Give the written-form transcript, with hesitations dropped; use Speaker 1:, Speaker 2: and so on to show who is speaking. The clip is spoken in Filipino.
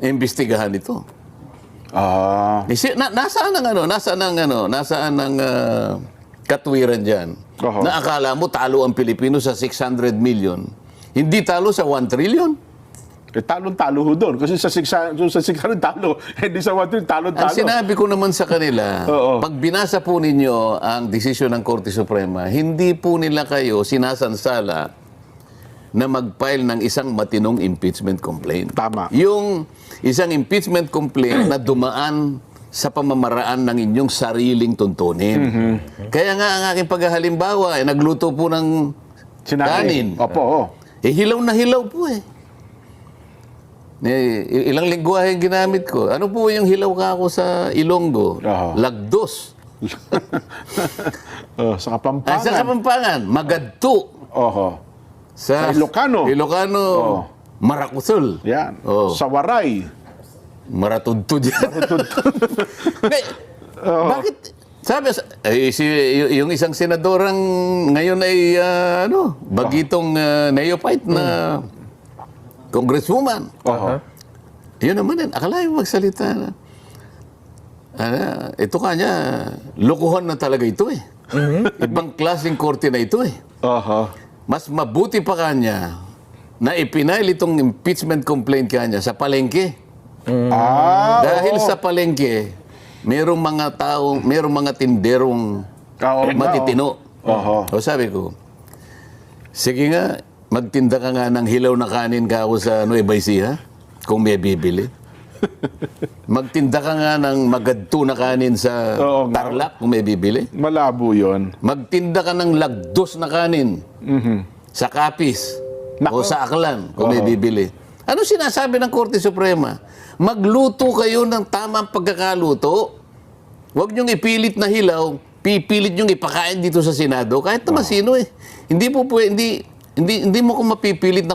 Speaker 1: imbestigahan ito. Nasaan ang katwiran diyan? Na akala mo talo ang Pilipino sa 600 million. Hindi talo sa 1 trillion.
Speaker 2: Talon-talo ho doon. Kasi sa 600 talo, hindi sa 1 trillion, talon-talo.
Speaker 1: Ang sinabi ko naman sa kanila, pag binasa po ninyo ang desisyon ng Korte Suprema, hindi po nila kayo sinasansala na mag-file ng isang matinong impeachment complaint.
Speaker 2: Tama.
Speaker 1: Yung isang impeachment complaint na dumaan sa pamamaraan ng inyong sariling tuntunin. Kaya nga ang aking paghahalimbawa, nagluto po ng kanin.
Speaker 2: Opo.
Speaker 1: Hilaw na hilaw po eh. Ilang lingwahe yung ginamit ko. Ano po yung hilaw ka ako sa Ilonggo? Lagdos.
Speaker 2: Sa Kapampangan.
Speaker 1: Sa Kapampangan, Magadto. Sa
Speaker 2: Ilocano.
Speaker 1: Marakusol.
Speaker 2: Yan. Sa Waray.
Speaker 1: Maratudtud yan. Bakit? Sabi, yung isang senadorang ngayon ay bagitong neophyte na congresswoman. Yun naman din. Akala yung magsalita na. Ito kanya, lokohan na talaga ito eh. Ibang klaseng korte na ito eh. Mas mabuti pa kanya na ipinail itong impeachment complaint kanya sa palengke. Dahil sa palengke, merong mga tinderong matitino. O sabi ko, sige nga, magtinda ka nga ng hilaw na kanin ka ako sa Nueva Ecija, kung may bibili. Magtinda ka nga ng magadto na kanin sa Tarlac, kung may bibili.
Speaker 2: Malabo yun.
Speaker 1: Magtinda ka ng lagdos na kanin sa Capiz o sa Aklan, kung may bibili. Ano sinasabi ng Korte Suprema? Magluto kayo ng tamang pagkakaluto. Huwag niyong ipilit na hilaw, pipilit niyong ipakain dito sa Senado, kahit naman sino eh. Hindi mo ko mapipilit na